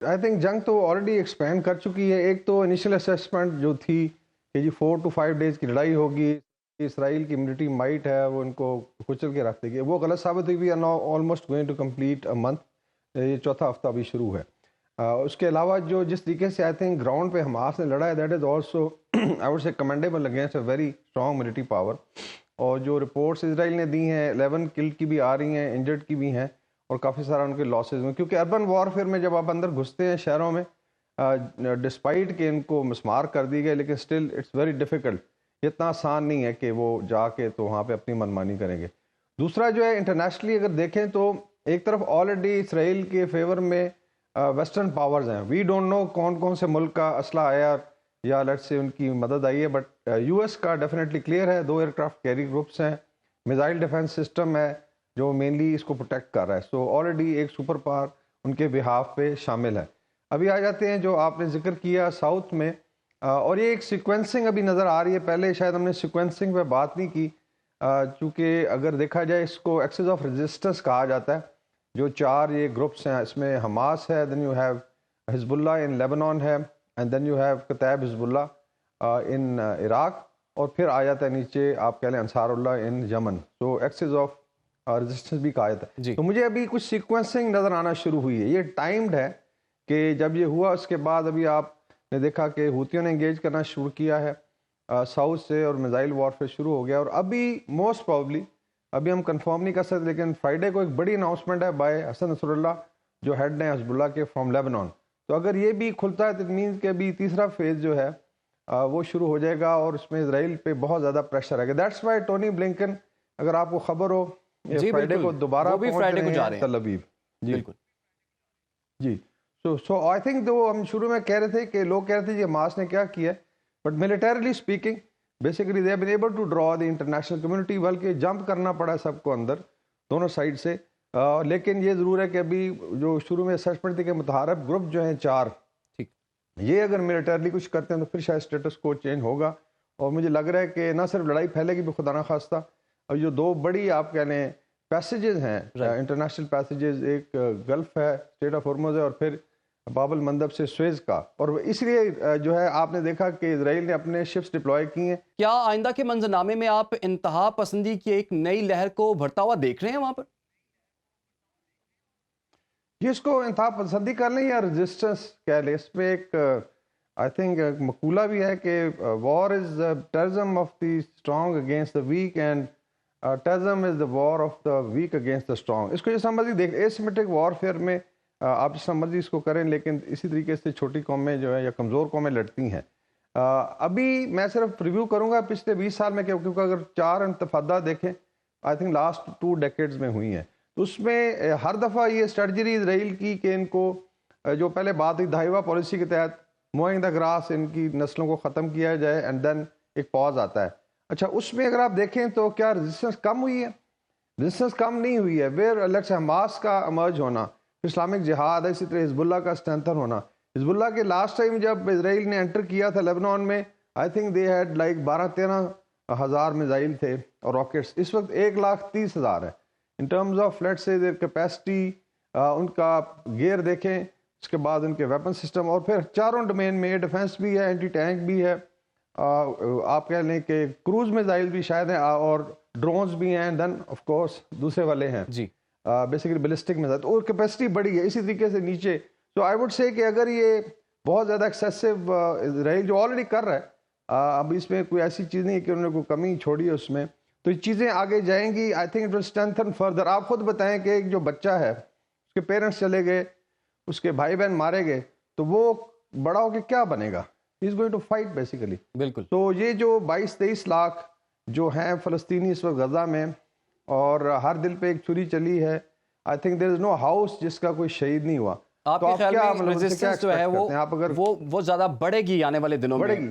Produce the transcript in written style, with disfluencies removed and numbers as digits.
I think جنگ تو already expand کر چکی ہے. ایک تو انیشیل اسیسمنٹ جو تھی کہ جی 4 to 5 days کی لڑائی ہوگی, اسرائیل کی ملٹری مائٹ ہے وہ ان کو کچل کے رکھ دے گی, وہ غلط ثابت ہوئی. We are now almost going to complete a month, یہ چوتھا ہفتہ ابھی شروع ہے. اس کے علاوہ جو جس طریقے سے آئی تھنک گراؤنڈ پہ حماس نے لڑا ہے, that is also I would say commendable against a very strong military power. اور جو رپورٹس اسرائیل نے دی ہیں 11 کل کی بھی آ رہی ہیں, انجرڈ کی بھی ہیں, اور کافی سارا ان کے لاسز ہیں. کیونکہ اربن وارفیئر میں جب آپ اندر گھستے ہیں شہروں میں, ڈسپائٹ کہ ان کو مسمار کر دی گئے, لیکن اسٹل اٹس ویری ڈیفیکلٹ. اتنا آسان نہیں ہے کہ وہ جا کے تو وہاں پہ اپنی منمانی کریں گے. دوسرا جو ہے انٹرنیشنلی اگر دیکھیں تو ایک طرف آلریڈی اسرائیل کے فیور میں ویسٹرن پاورز ہیں. وی ڈونٹ نو کون کون سے ملک کا اسلحہ آیا یا لیٹ سے ان کی مدد آئی ہے, بٹ یو ایس کا ڈیفینیٹلی کلیئر ہے. 2 ایئرکرافٹ کیری گروپس ہیں, میزائل ڈیفenس سسٹم ہے جو مینلی اس کو پروٹیکٹ کر رہا ہے. سو آلریڈی ایک سپر پاور ان کے بہاف پہ شامل ہے. ابھی آ جاتے ہیں جو آپ نے ذکر کیا ساؤتھ میں, اور یہ ایک سیکوینسنگ ابھی نظر آ رہی ہے. پہلے شاید ہم نے سیکوینسنگ پہ بات نہیں کی, چونکہ اگر دیکھا جائے اس کو ایکسس آف ریزسٹنس کہا جاتا ہے. جو 4 یہ گروپس ہیں, اس میں حماس ہے, دین یو ہیو حزب اللہ ان لیبنان ہے, اینڈ دین یو ہیو کتائب حزب اللہ ان عراق, اور پھر آ جاتا ہے نیچے آپ کہہ لیں انصار اللہ ان یمن. سو ایکسس آف ریزسٹنس بھی کہا جاتا ہے جی. تو مجھے ابھی کچھ سیکوینسنگ نظر آنا شروع ہوئی ہے. یہ ٹائمڈ ہے کہ جب یہ ہوا اس کے بعد ابھی آپ نے دیکھا کہ ہوتیوں نے انگیج کرنا شروع کیا ہے ساؤتھ سے, اور میزائل وارفیئر شروع ہو گیا. اور ابھی موسٹ پرابلی ابھی ہم کنفرم نہیں کر سکتے, لیکن فرائیڈے کو ایک بڑی اناؤنسمنٹ ہے بائی حسن نصر اللہ جو ہیڈ ہیں حزب اللہ کے فرام لیبنان. تو اگر یہ بھی کھلتا ہے تو اٹ مینس کہ ابھی تیسرا فیز جو ہے وہ شروع ہو جائے گا, اور اس میں اسرائیل پہ بہت زیادہ پریشر ہے گا. دیٹس وائی ٹونی بلنکن, اگر آپ کو خبر ہو, جی فرائیڈے کو دوبارہ پہنچ رہے ہیں تل ابیب. جی بالکل جی. سو آئی تھنک جو ہم شروع میں کہہ رہے تھے کہ لوگ کہہ رہے تھے کہ حماس نے کیا کیا ہے, but militarily speaking basically they have been able to draw the international community, بلکہ جمپ کرنا پڑا سب کو اندر دونوں سائڈ سے. لیکن یہ ضرور ہے کہ ابھی جو شروع میں اسسمنٹ تھی کہ متحارب گروپ جو ہیں 4, ٹھیک, یہ اگر ملیٹریلی کچھ کرتے ہیں تو پھر شاید اسٹیٹس کو چینج ہوگا. اور مجھے لگ رہا ہے کہ نہ صرف لڑائی پھیلے گی بھی خدا نہ خواستہ, اور جو 2 بڑی آپ کہہ لیں پیسیجز ہیں انٹرنیشنل پیسیجز, ایک گلف ہے اسٹریٹ آف ہرمز ہے, اور پھر باب المندب سے سویز کا. اور اس لیے جو ہے آپ نے دیکھا کہ اسرائیل نے اپنے شپس ڈپلوائے کی ہیں. کیا آئندہ کے منظرنامے میں آپ انتہا پسندی کی ایک نئی لہر کو ابھرتا ہوا دیکھ رہے ہیں وہاں پر؟ جس کو انتہا پسندی کر لیں یا ریزسٹنس کہہ لیں, اس میں ایک آئی تھنک مقولہ بھی ہے کہ war is terrorism of the strong against the weak, and terrorism is the war of the weak against the strong. اس کو جیسا مرضی دیکھ, ایسیمیٹرک وارفیئر میں آپ جیسا مرضی اس کو کریں, لیکن اسی طریقے سے چھوٹی قومیں جو ہے یا کمزور قومیں لڑتی ہیں. ابھی میں صرف ریویو کروں گا پچھلے 20 سال میں, کیونکہ اگر 4 انتفاضہ دیکھیں آئی تھنک لاسٹ 2 ڈیکیڈز میں ہوئی ہیں, تو اس میں ہر دفعہ یہ اسٹریٹجی اسرائیل کی کہ ان کو جو پہلے بات ہوئی دہائیواں پالیسی کے تحت موئنگ دا گراس, ان کی نسلوں کو ختم کیا جائے, اینڈ دین ایک پاز آتا ہے. اچھا, اس میں اگر آپ دیکھیں تو کیا ریزسٹنس کم ہوئی ہے؟ ریزسٹنس کم نہیں ہوئی ہے. ویئر لیٹس حماس کا امرج ہونا, اسلامک جہاد ہے, اسی طرح حزب اللہ کا اسٹرینتھن ہونا. حزب اللہ کے لاسٹ ٹائم جب اسرائیل نے انٹر کیا تھا لیبنان میں, I think they had like 12-13 ہزار میزائل تھے اور راکٹس. اس وقت 1,30,000 ہے. In terms of let's say their capacity, ان کا گیئر دیکھیں, اس کے بعد ان کے ویپن سسٹم, اور پھر چاروں ڈومین میں ڈیفنس بھی ہے, اینٹی ٹینک بھی ہے, آپ کہہ لیں کہ کروز میزائل بھی شاید ہیں, اور ڈرونز بھی ہیں, دین آف کورس دوسرے والے ہیں جی, بیسیکلی بیلسٹک میزائل, اور کیپیسٹی بڑی ہے اسی طریقے سے نیچے. تو آئی وڈ سے کہ اگر یہ بہت زیادہ ایکسیسو اسرائیل جو آلریڈی کر رہا ہے, اب اس میں کوئی ایسی چیز نہیں ہے کہ انہوں نے کوئی کمی چھوڑی ہے اس میں, تو یہ چیزیں آگے جائیں گی. I think it will strengthen further. آپ خود بتائیں کہ ایک جو بچہ ہے اس کے پیرنٹس چلے گئے, اس کے بھائی بہن مارے گئے, تو وہ بڑا ہو کے کیا بنے گا؟ He is going to fight basically. بالکل. تو یہ جو 22-23 لاکھ جو ہیں فلسطینی اس وقت غزہ میں, اور ہر دل پہ ایک چھری چلی ہے, I think there is know house جس کا کوئی شہید نہیں ہوا. آپ کے خیال میں ریزسٹنس جو ہے وہ زیادہ بڑھے گی آنے والے دنوں میں؟ بڑھے گی.